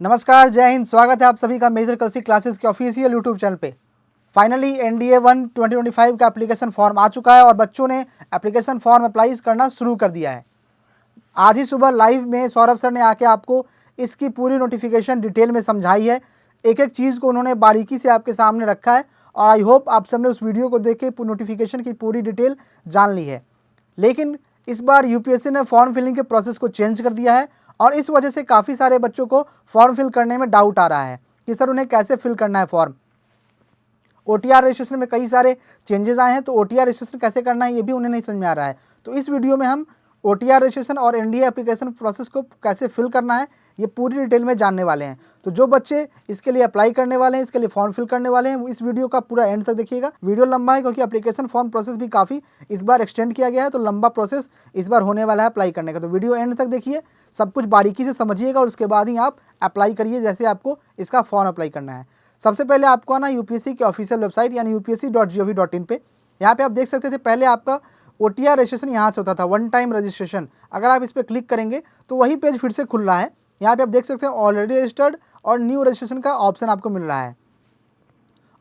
नमस्कार, जय हिंद। स्वागत है आप सभी का मेजर कलसी क्लासेस के ऑफिशियल यूट्यूब चैनल पे। फाइनली एनडीए 1 2025 का एप्लीकेशन फॉर्म आ चुका है और बच्चों ने एप्लीकेशन फॉर्म अप्लाई करना शुरू कर दिया है। आज ही सुबह लाइव में सौरभ सर ने आके आपको इसकी पूरी नोटिफिकेशन डिटेल में समझाई है। एक एक चीज़ को उन्होंने बारीकी से आपके सामने रखा है और आई होप आप सबने उस वीडियो को देख के नोटिफिकेशन की पूरी डिटेल जान ली है। लेकिन इस बार यूपीएससी ने फॉर्म फिलिंग के प्रोसेस को चेंज कर दिया है और इस वजह से काफ़ी सारे बच्चों को फॉर्म फिल करने में डाउट आ रहा है कि सर उन्हें कैसे फिल करना है फॉर्म। ओटीआर रजिस्ट्रेशन में कई सारे चेंजेस आए हैं, तो ओटीआर रजिस्ट्रेशन कैसे करना है ये भी उन्हें नहीं समझ में आ रहा है। तो इस वीडियो में हम ओटीआर रजिस्ट्रेशन और एनडीए एप्लीकेशन प्रोसेस को कैसे फिल करना है ये पूरी डिटेल में जानने वाले हैं। तो जो बच्चे इसके लिए अप्लाई करने वाले हैं, इसके लिए फॉर्म फिल करने वाले हैं, वो इस वीडियो का पूरा एंड तक देखिएगा। वीडियो लंबा है क्योंकि एप्लीकेशन फॉर्म प्रोसेस भी काफ़ी इस बार एक्सटेंड किया गया है, तो लंबा प्रोसेस इस बार होने वाला है अप्लाई करने का। तो वीडियो एंड तक देखिए, सब कुछ बारीकी से समझिएगा और उसके बाद ही आप अप्लाई करिए जैसे आपको इसका फॉर्म अप्लाई करना है। सबसे पहले आपको आना यूपीएससी की ऑफिशियल वेबसाइट यानी upsc.gov.in पे। यहाँ पे आप देख सकते थे पहले आपका ओटीआर रजिस्ट्रेशन यहाँ से होता था, वन टाइम रजिस्ट्रेशन। अगर आप इस पर क्लिक करेंगे तो वही पेज फिर से खुल रहा है। यहाँ पे आप देख सकते हैं ऑलरेडी रजिस्टर्ड और न्यू रजिस्ट्रेशन का ऑप्शन आपको मिल रहा है।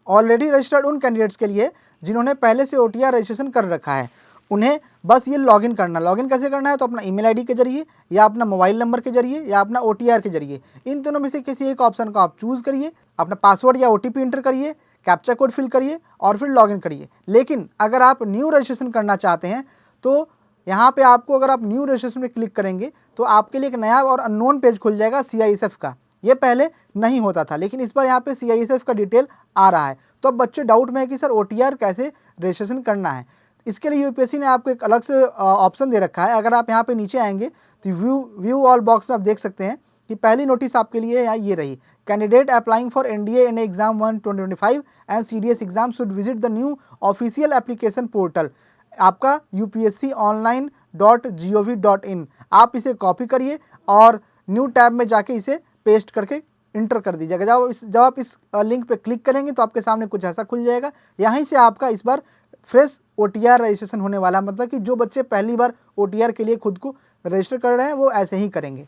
ऑलरेडी रजिस्टर्ड उन कैंडिडेट्स के लिए जिन्होंने पहले से ओटीआर रजिस्ट्रेशन कर रखा है, उन्हें बस ये लॉगिन करना। लॉगिन कैसे करना है? तो अपना ईमेल आईडी के जरिए या अपना मोबाइल नंबर के जरिए या अपना ओटीआर के जरिए, इन दोनों में से किसी एक ऑप्शन को आप चूज़ करिए, अपना पासवर्ड या ओटीपी इंटर करिए, कैप्चा कोड फिल करिए और फिर लॉगिन करिए। लेकिन अगर आप न्यू रजिस्ट्रेशन करना चाहते हैं तो यहाँ पे आपको, अगर आप न्यू रजिस्ट्रेशन में क्लिक करेंगे तो आपके लिए एक नया और अननोन पेज खुल जाएगा सीआईएसएफ का। ये पहले नहीं होता था, लेकिन इस बार यहाँ पे सीआईएसएफ का डिटेल आ रहा है। तो अब बच्चे डाउट में है कि सर ओटीआर कैसे रजिस्ट्रेशन करना है। इसके लिए यूपीएससी ने आपको एक अलग से ऑप्शन दे रखा है। अगर आप यहाँ पे नीचे आएंगे तो व्यू ऑल बॉक्स में आप देख सकते हैं कि पहली नोटिस आपके लिए ये रही, candidate applying for NDA and exam 1 2025 and CDS exam should visit the new official application portal, आपका upsconline.gov.in। आप इसे कॉपी करिए और न्यू टैब में जाके इसे पेस्ट करके इंटर कर दीजिएगा। जब आप इस लिंक पे क्लिक करेंगे तो आपके सामने कुछ ऐसा खुल जाएगा। यहीं से आपका इस बार फ्रेश ओटीआर रजिस्ट्रेशन होने वाला है। मतलब कि जो बच्चे पहली बार ओटीआर के लिए खुद को रजिस्टर कर रहे हैं वो ऐसे ही करेंगे।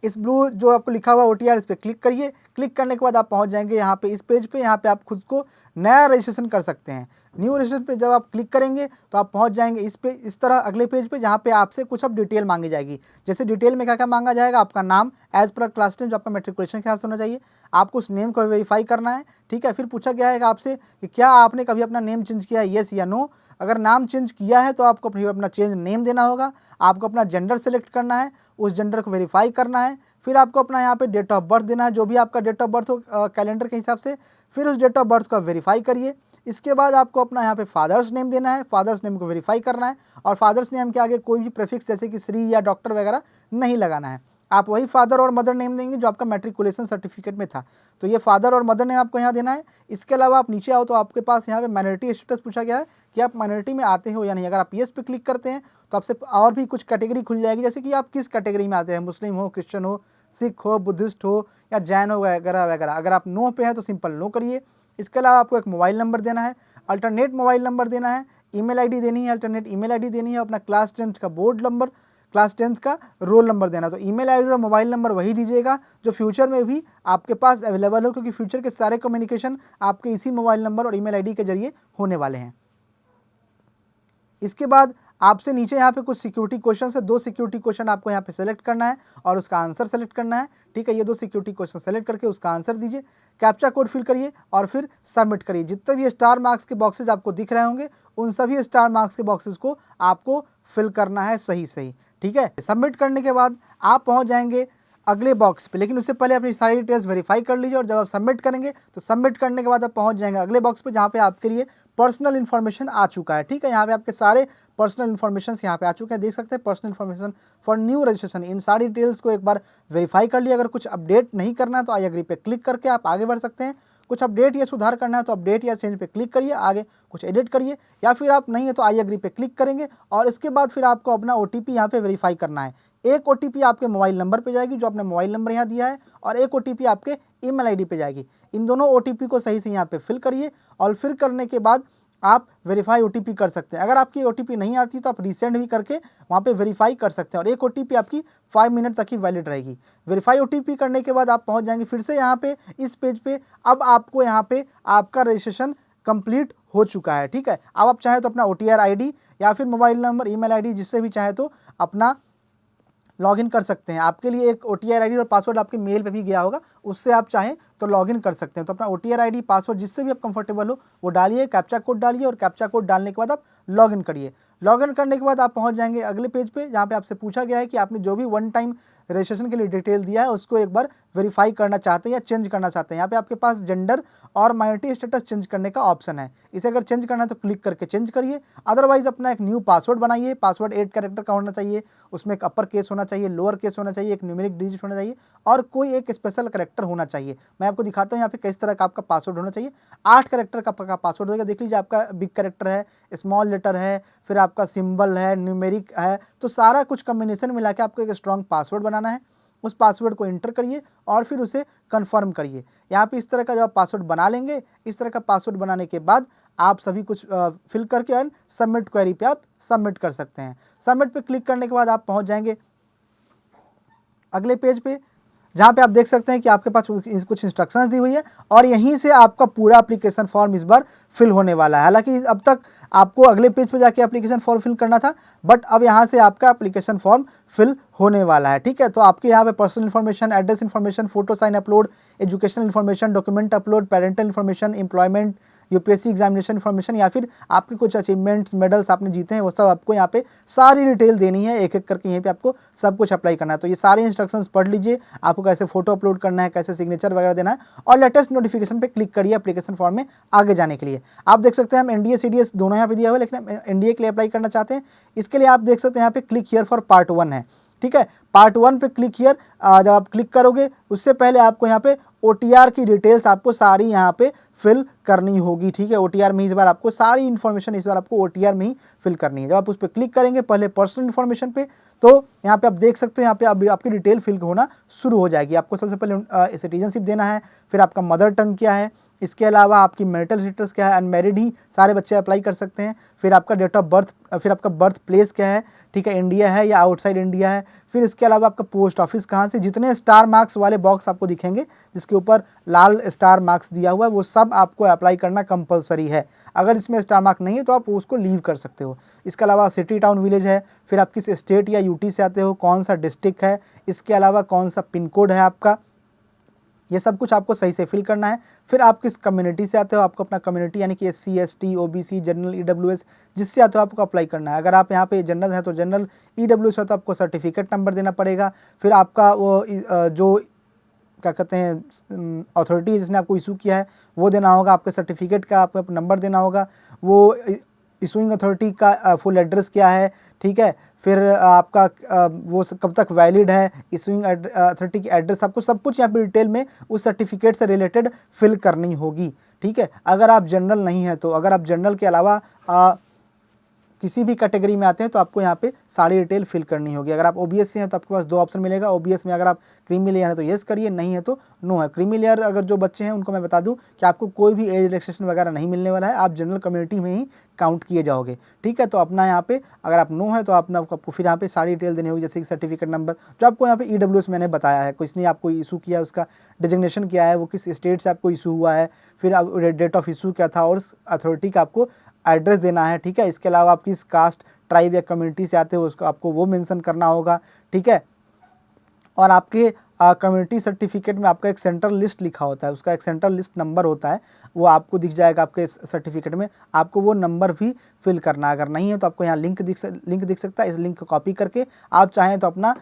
इस ब्लू जो आपको लिखा हुआ ओटीआर, इस पर क्लिक करिए। क्लिक करने के बाद आप पहुंच जाएंगे यहाँ पे इस पेज पे। यहाँ पे आप खुद को नया रजिस्ट्रेशन कर सकते हैं। न्यू रजिस्ट्रेशन पे जब आप क्लिक करेंगे तो आप पहुंच जाएंगे इस तरह अगले पेज पे, जहाँ पे आपसे कुछ अब डिटेल मांगी जाएगी। जैसे डिटेल में क्या क्या मांगा जाएगा? आपका नाम एज पर क्लास 10 जो आपका मेट्रिकुलेशन के हिसाब से होना चाहिए, आपको उस नेम को वेरीफाई करना है। ठीक है, फिर पूछा गया है आपसे कि क्या आपने कभी अपना नेम चेंज किया है, येस या नो। अगर नाम चेंज किया है तो आपको अपना चेंज नेम देना होगा। आपको अपना जेंडर सेलेक्ट करना है, उस जेंडर को वेरीफाई करना है। फिर आपको अपना यहाँ पे डेट ऑफ बर्थ देना है, जो भी आपका डेट ऑफ बर्थ हो कैलेंडर के हिसाब से। फिर उस डेट ऑफ बर्थ को वेरीफाई करिए। इसके बाद आपको अपना यहाँ पे फादर्स नेम देना है, फादर्स नेम को वेरीफाई करना है और फादर्स नेम के आगे कोई भी प्रीफिक्स जैसे कि श्री या डॉक्टर वगैरह नहीं लगाना है। आप वही फादर और मदर नेम देंगे जो आपका मैट्रिकुलेशन सर्टिफिकेट में था। तो ये फादर और मदर नेम आपको यहाँ देना है। इसके अलावा आप नीचे आओ तो आपके पास यहाँ पे माइनॉरिटी स्टेटस पूछा गया है कि आप माइनॉरिटी में आते हो या नहीं। अगर आप येस पे क्लिक करते हैं तो आपसे और भी कुछ कैटेगरी खुल जाएगी, जैसे कि आप किस कैटेगरी में आते हैं, मुस्लिम हो, क्रिश्चियन हो, सिख हो, बुद्धिस्ट हो या जैन हो वगैरह वगैरह। अगर आप नो पे हैं तो सिंपल नो करिए। इसके अलावा आपको एक मोबाइल नंबर देना है, अल्टरनेट मोबाइल नंबर देना है, ईमेल आईडी देनी है, अल्टरनेट ईमेल आईडी देनी है, अपना क्लास 10 का बोर्ड नंबर, क्लास 10 का रोल नंबर देना। तो ईमेल आईडी और मोबाइल नंबर वही दीजिएगा जो फ्यूचर में भी आपके पास अवेलेबल हो, क्योंकि फ्यूचर के सारे कम्युनिकेशन आपके इसी मोबाइल नंबर और ईमेल आईडी के जरिए होने वाले हैं। इसके बाद आपसे नीचे यहाँ पे कुछ सिक्योरिटी क्वेश्चन है, 2 सिक्योरिटी क्वेश्चन आपको यहाँ पे सेलेक्ट करना है और उसका आंसर सेलेक्ट करना है। ठीक है, ये 2 सिक्योरिटी क्वेश्चन सेलेक्ट करके उसका आंसर दीजिए, कैप्चा कोड फिल करिए और फिर सबमिट करिए। जितने भी स्टार मार्क्स के बॉक्सेज आपको दिख रहे होंगे उन सभी स्टार मार्क्स के बॉक्सेस को आपको फिल करना है सही सही। ठीक है, सबमिट करने के बाद आप पहुँच जाएंगे अगले बॉक्स पे, लेकिन उससे पहले अपनी सारी डिटेल्स वेरीफाई कर लीजिए। और जब आप सबमिट करेंगे तो सबमिट करने के बाद आप पहुंच जाएंगे अगले बॉक्स पे, जहाँ पे आपके लिए पर्सनल इन्फॉर्मेशन आ चुका है। ठीक है, यहाँ पे आपके सारे पर्सनल इन्फॉर्मेशन यहाँ पे आ चुके हैं, देख सकते हैं personal information for new registration. इन सारी डिटेल्स को एक बार वेरीफाई कर लिया। अगर कुछ अपडेट नहीं करना है तो आई एग्री पे क्लिक करके आप आगे बढ़ सकते हैं। कुछ अपडेट या सुधार करना है तो अपडेट या चेंज पे क्लिक करिए, आगे कुछ एडिट करिए, या फिर आप नहीं है तो आई एग्री पे क्लिक करेंगे और इसके बाद फिर आपको अपना ओटीपी यहाँ पे वेरीफाई करना है। एक ओटीपी आपके मोबाइल नंबर पे जाएगी जो आपने मोबाइल नंबर यहाँ दिया है, और एक ओटीपी आपके ईमेल आईडी पे जाएगी। इन दोनों ओटीपी को सही से यहाँ पे फिल करिए और फिल करने के बाद आप वेरीफाई OTP कर सकते हैं। अगर आपकी OTP नहीं आती तो आप रीसेंड भी करके वहाँ पे वेरीफाई कर सकते हैं और एक OTP आपकी 5 मिनट तक ही वैलिड रहेगी। वेरीफाई OTP करने के बाद आप पहुँच जाएंगे फिर से यहाँ पे इस पेज पे। अब आपको यहाँ पे आपका रजिस्ट्रेशन कंप्लीट हो चुका है, ठीक है। अब आप चाहे तो अपना OTR ID या फिर मोबाइल नंबर, ईमेल ID जिससे भी चाहे तो अपना लॉगिन कर सकते हैं। आपके लिए एक OTR ID और पासवर्ड आपके मेल पे भी गया होगा, उससे आप चाहें तो लॉगिन कर सकते हैं। तो अपना OTR ID पासवर्ड जिससे भी आप कंफर्टेबल हो वो डालिए, कैप्चा कोड डालिए और कैप्चा कोड डालने के बाद आप लॉगिन करिए। लॉगिन करने के बाद आप पहुंच जाएंगे अगले पेज पे जहाँ पे आपसे पूछा गया है कि आपने जो भी वन टाइम रजिस्ट्रेशन के लिए डिटेल दिया है उसको एक बार वेरीफाई करना चाहते हैं या चेंज करना चाहते हैं। यहाँ पे आपके पास जेंडर और माइनॉरिटी स्टेटस चेंज करने का ऑप्शन है। इसे अगर चेंज करना है तो क्लिक करके चेंज करिए, अदरवाइज अपना एक न्यू पासवर्ड बनाइए। पासवर्ड 8 कैरेक्टर का होना चाहिए, उसमें एक अपर केस होना चाहिए, लोअर केस होना चाहिए, एक न्यूमेरिक डिजिट होना चाहिए और कोई एक स्पेशल कैरेक्टर होना चाहिए। मैं आपको दिखाता हूँ यहाँ पे किस तरह का आपका पासवर्ड होना चाहिए। 8 कैरेक्टर का पासवर्ड होगा। देख लीजिए आपका बिग कैरेक्टर है, स्मॉल लेटर है, फिर आपका सिंबल है, न्यूमेरिक है, तो सारा कुछ कॉम्बिनेशन मिला के आपको एक स्ट्रॉन्ग पासवर्ड बनाना है। उस पासवर्ड को इंटर करिए और फिर उसे कंफर्म करिए। यहाँ पे इस तरह का जब आप पासवर्ड बना लेंगे, इस तरह का पासवर्ड बनाने के बाद आप सभी कुछ फिल करके एंड सबमिट क्वेरी पे आप सबमिट कर सकते हैं। सबमिट पे क्लिक करने के बाद आप पहुँच जाएंगे अगले पेज पे जहाँ पे आप देख सकते हैं कि आपके पास कुछ इंस्ट्रक्शंस दी हुई है और यहीं से आपका पूरा एप्लीकेशन फॉर्म इस बार फिल होने वाला है। हालांकि अब तक आपको अगले पेज पे जाके एप्लीकेशन फॉर्म फिल करना था, बट अब यहाँ से आपका एप्लीकेशन फॉर्म फिल होने वाला है, ठीक है। तो आपके यहाँ पे personal information, address information, photo sign upload, educational information, document upload, parental information, employment, UPSC examination information या फिर आपके कुछ अचीवमेंट्स, मेडल्स आपने जीते हैं वो सब आपको यहाँ पे सारी डिटेल देनी है। एक एक करके यहीं पे आपको सब कुछ अप्लाई करना है। तो ये सारे इंस्ट्रक्शंस पढ़ लीजिए, आपको कैसे फोटो अपलोड करना है, कैसे सिग्नेचर वगैरह देना है और लेटेस्ट नोटिफिकेशन पे क्लिक करिए एप्लीकेशन फॉर्म में आगे जाने के लिए। आप देख सकते हैं हम NDA CDS दोनों यहाँ पे दिया हुआ है, लेकिन हम NDA के लिए अप्लाई करना चाहते हैं। इसके लिए आप देख सकते हैं यहाँ पे क्लिक हियर फॉर पार्ट 1 है, ठीक है। पार्ट 1 पे क्लिक हियर जब आप क्लिक करोगे उससे पहले आपको यहाँ पे OTR की डिटेल्स आपको सारी यहाँ पे फिल करनी होगी, ठीक है। OTR में इस बार आपको सारी इन्फॉर्मेशन इस बार आपको OTR में ही फिल करनी है। जब आप उस पर क्लिक करेंगे पहले पर्सनल इन्फॉर्मेशन पे, तो यहाँ पे आप देख सकते हो यहाँ पे अभी आपकी डिटेल फिल होना शुरू हो जाएगी। आपको सबसे पहले सिटीजनशिप देना है, फिर आपका मदर टंग क्या है, इसके अलावा आपकी मैरिटल स्टेटस क्या है, अनमैरिड ही सारे बच्चे अप्लाई कर सकते हैं, फिर आपका डेट ऑफ बर्थ, फिर आपका बर्थ प्लेस क्या है, ठीक है, इंडिया है या आउटसाइड इंडिया है, फिर इसके अलावा आपका पोस्ट ऑफिस कहाँ से। जितने स्टार मार्क्स वाले बॉक्स आपको दिखेंगे जिसके ऊपर लाल स्टार मार्क्स दिया हुआ है वो सब आपको अप्लाई करना कंपलसरी है। अगर इसमें स्टार मार्क नहीं है तो आप उसको लीव कर सकते हो। इसके अलावा सिटी, टाउन, विलेज है, फिर आप किस स्टेट या UT से आते हो, कौन सा डिस्ट्रिक्ट है, इसके अलावा कौन सा पिन कोड है आपका, ये सब कुछ आपको सही से फिल करना है। फिर आप किस कम्युनिटी से आते हो, आपको अपना कम्युनिटी यानी कि SC, ST, OBC, general, EWS जिससे आते हो आपको अप्लाई करना है। अगर आप यहाँ पे जनरल है तो जनरल, EWS है तो आपको सर्टिफिकेट नंबर देना पड़ेगा। फिर आपका वो जो क्या कहते हैं अथॉरिटी जिसने आपको इशू किया है वो देना होगा, आपके सर्टिफिकेट का आपको नंबर देना होगा, वो इशूइंग अथॉरिटी का फुल एड्रेस क्या है, ठीक है। फिर आपका वो कब तक वैलिड है, इशूइंग अथॉरिटी की एड्रेस, आपको सब कुछ यहाँ पे डिटेल में उस सर्टिफिकेट से रिलेटेड फिल करनी होगी, ठीक है। अगर आप जनरल नहीं हैं तो, अगर आप जनरल के अलावा किसी भी कैटेगरी में आते हैं तो आपको यहाँ पे सारी डिटेल फिल करनी होगी। अगर आप OBS से हैं तो आपके पास 2 ऑप्शन मिलेगा। OBS में अगर आप क्रीमी लेयर है तो येस करिए, नहीं है तो नो है। क्रीमी लेयर अगर जो बच्चे हैं उनको मैं बता दूं कि आपको कोई भी एज रिलैक्सेशन वगैरह नहीं मिलने वाला है, आप जनरल कम्युनिटी में ही काउंट किए जाओगे, ठीक है। तो अपना यहाँ पे अगर आप नो है तो आपको फिर यहाँ पे सारी डिटेल देनी होगी, जैसे कि सर्टिफिकेट नंबर जो आपको यहाँ पे EWS मैंने बताया है, किसने आपको इशू किया है, उसका डिजिग्नेशन क्या है, वो किस स्टेट से आपको इशू हुआ है, फिर डेट ऑफ इशू क्या था और अथॉरिटी का आपको एड्रेस देना है, ठीक है। इसके अलावा आप किस कास्ट, ट्राइब या कम्युनिटी से आते हो उसको आपको वो मेंशन करना होगा, ठीक है। और आपके कम्युनिटी सर्टिफिकेट में आपका एक सेंट्रल लिस्ट लिखा होता है, उसका एक सेंट्रल लिस्ट नंबर होता है, वो आपको दिख जाएगा आपके सर्टिफिकेट में। आपको वो नंबर भी फिल करना है। अगर नहीं है तो आपको यहाँ लिंक दिख सकता है, इस लिंक को कॉपी करके आप चाहें तो अपना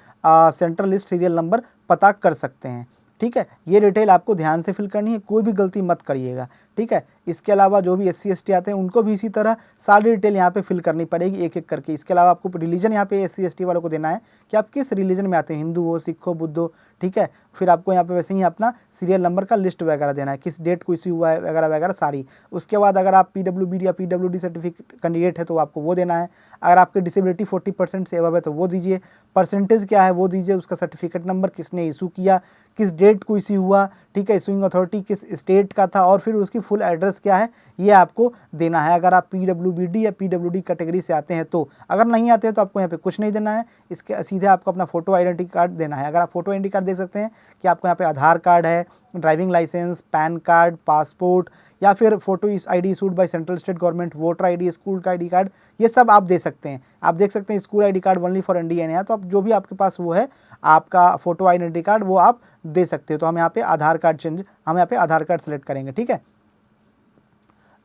सेंट्रल लिस्ट सीरियल नंबर पता कर सकते हैं, ठीक है। ये डिटेल आपको ध्यान से फिल करनी है, कोई भी गलती मत करिएगा, ठीक है। इसके अलावा जो भी SC ST आते हैं उनको भी इसी तरह सारी डिटेल यहाँ पे फिल करनी पड़ेगी एक एक करके। इसके अलावा आपको रिलीजन यहाँ पे SC ST वालों को देना है कि आप किस रिलीजन में आते हैं, हिंदू हो, सिख हो, बुद्ध हो, ठीक है। फिर आपको यहाँ पे वैसे ही अपना सीरियल नंबर का लिस्ट वगैरह देना है, किस डेट को इश्यू हुआ है वगैरह वगैरह सारी। उसके बाद अगर आप PWBD या PWD सर्टिफिकेट कैंडिडेट है तो आपको वो देना है। अगर आपकी डिसेबिलिटी 40% से अबव है तो वो दीजिए, परसेंटेज क्या है वो दीजिए, उसका सर्टिफिकेट नंबर, किसने इशू किया, किस डेट को इशू हुआ, ठीक है, इशूइंग अथॉरिटी किस स्टेट का था और फिर उसकी फुल एड्रेस क्या है ये आपको देना है। अगर आप PWBD या PWD कैटेगरी से आते हैं तो, अगर नहीं आते हैं तो आपको यहाँ पे कुछ नहीं देना है, इसके सीधे आपको अपना फोटो आइडेंटिटी कार्ड देना है। अगर आप फोटो आइडेंटिटी कार्ड देख सकते हैं कि आपको यहाँ पे आधार कार्ड है, driving licence, pan card, passport या फिर photo ID issued by central state government, voter ID, school का ID कार्ड, ये सब आप दे सकते हैं। आप देख सकते हैं school ID card only for Indian है, तो आप जो भी आपके पास वो है आपका फोटो आइडेंटिटी कार्ड वो आप दे सकते हो। तो हम यहाँ पे आधार कार्ड हम यहाँ पे आधार कार्ड सेलेक्ट करेंगे, ठीक है।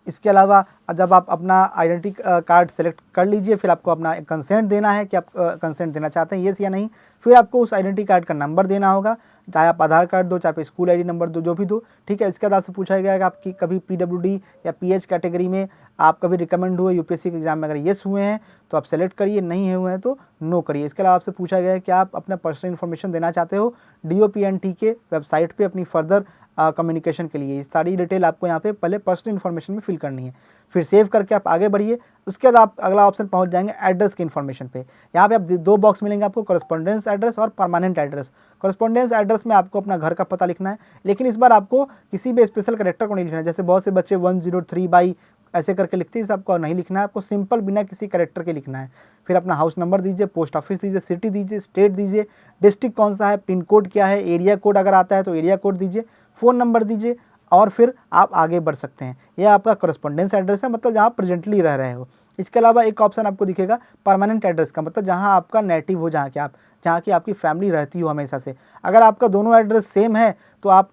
इसके अलावा जब आप अपना आइडेंटिटी कार्ड सेलेक्ट कर लीजिए, फिर आपको अपना कंसेंट देना है कि आप कंसेंट देना चाहते हैं येस या नहीं। फिर आपको उस आइडेंटिटी कार्ड का नंबर देना होगा, चाहे आप आधार कार्ड दो, चाहे स्कूल ID नंबर दो, जो भी दो, ठीक है। इसके बाद आपसे पूछा गया कि आपकी कभी PWD या PH कैटेगरी में आप कभी रिकमेंड हुए UPSC के एग्जाम में, अगर येस हुए हैं तो आप सेलेक्ट करिए, नहीं हुए हैं तो नो करिए। इसके अलावा आपसे पूछा गया है कि आप अपना पर्सनल इन्फॉर्मेशन देना चाहते हो DOPNT के वेबसाइट पे अपनी फर्दर कम्युनिकेशन के लिए। सारी डिटेल आपको यहाँ पे पहले पर्सनल इन्फॉर्मेशन में फिल करनी है, फिर सेव करके आप आगे बढ़िए। उसके बाद आप अगला ऑप्शन पहुँच जाएंगे एड्रेस की इन्फॉर्मेशन पे। यहाँ पे आप दो बॉक्स मिलेंगे आपको, कॉरेस्पॉन्डेंस एड्रेस और परमानेंट एड्रेस। कॉरेस्पॉन्डेंस एड्रेस में आपको अपना घर का पता लिखना है, लेकिन इस बार आपको किसी भी स्पेशल कैरेक्टर को नहीं लिखना है। जैसे बहुत से बच्चे 103 बाई ऐसे करके लिखते हैं, इसे आपको नहीं लिखना है, आपको सिंपल बिना किसी कैरेक्टर के लिखना है। फिर अपना हाउस नंबर दीजिए, पोस्ट ऑफिस दीजिए, सिटी दीजिए, स्टेट दीजिए, डिस्ट्रिक्ट कौन सा है, पिन कोड क्या है, एरिया कोड अगर आता है तो एरिया कोड दीजिए, फ़ोन नंबर दीजिए और फिर आप आगे बढ़ सकते हैं। यह आपका कॉरेस्पॉन्डेंस एड्रेस है, मतलब जहाँ प्रेजेंटली रह रहे हो। इसके अलावा एक ऑप्शन आपको दिखेगा परमानेंट एड्रेस का, मतलब जहाँ आपका नेटिव हो, जहाँ की आपकी फैमिली रहती हो हमेशा से। अगर आपका दोनों एड्रेस सेम है तो आप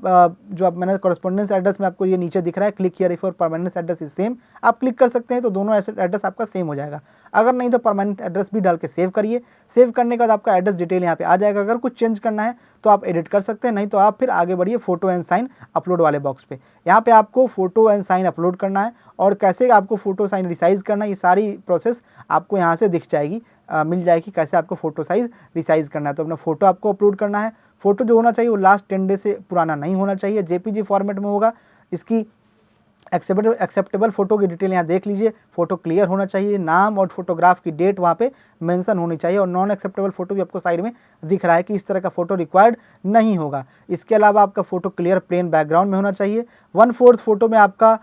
जो आप मैंने कॉरेस्पॉन्डेंस एड्रेस में आपको ये नीचे दिख रहा है click here if your permanent address is same, आप क्लिक कर सकते हैं तो दोनों एड्रेस आपका सेम हो जाएगा। अगर नहीं तो परमानेंट एड्रेस भी डाल के सेव करिए। सेव करने के बाद आपका एड्रेस डिटेल यहाँ पे आ जाएगा। अगर कुछ चेंज करना है तो आप एडिट कर सकते हैं, नहीं तो आप फिर आगे बढ़िए फोटो एंड साइन अपलोड वाले बॉक्स पे। यहाँ पे आपको फोटो एंड साइन अपलोड करना है और कैसे आपको फोटो साइन रिसाइज करना है, ये सारी प्रोसेस आपको यहाँ से दिख जाएगी, मिल जाएगी कैसे आपको फोटो साइज रिसाइज करना है। तो अपना फोटो आपको अपलोड करना है। फोटो जो होना चाहिए वो लास्ट 10 डे से पुराना नहीं होना चाहिए, JPG फॉर्मेट में होगा। इसकी एक्सेप्टेबल फोटो की डिटेल यहाँ देख लीजिए, फोटो क्लियर होना चाहिए, नाम और फोटोग्राफ की डेट वहाँ पे मेंशन होनी चाहिए, और नॉन एक्सेप्टेबल फोटो भी आपको साइड में दिख रहा है कि इस तरह का फोटो रिक्वायर्ड नहीं होगा। इसके अलावा आपका फोटो क्लियर प्लेन बैकग्राउंड में होना चाहिए। 1/4 फोटो में आपका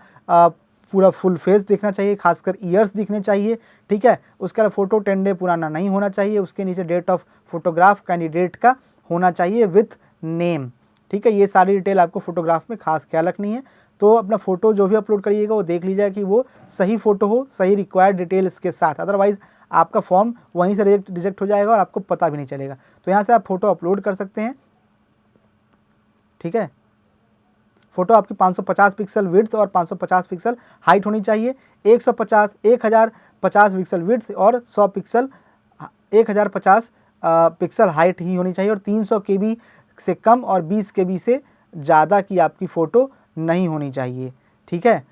पूरा फुल फेस दिखना चाहिए, खासकर ईयर्स दिखने चाहिए, ठीक है। उसके अलावा फोटो 10 डे पुराना नहीं होना चाहिए। उसके नीचे डेट ऑफ फोटोग्राफ कैंडिडेट का होना चाहिए विथ नेम, ठीक है। ये सारी डिटेल आपको फोटोग्राफ में खास ख्याल रखनी है। तो अपना फोटो जो भी अपलोड करिएगा वो देख लीजिएगा कि वो सही फोटो हो, सही रिक्वायर्ड डिटेल्स के साथ, अदरवाइज आपका फॉर्म वहीं से रिजेक्ट हो जाएगा और आपको पता भी नहीं चलेगा। तो यहाँ से आप फोटो अपलोड कर सकते हैं, ठीक है। फोटो आपकी 550 पिक्सल विड्थ और 550 पिक्सल हाइट होनी चाहिए। 1050 पिक्सल विड्थ और 100 पिक्सल 1050 पिक्सल हाइट ही होनी चाहिए, और 300 KB से कम और 20 KB से ज़्यादा की आपकी फ़ोटो नहीं होनी चाहिए, ठीक है।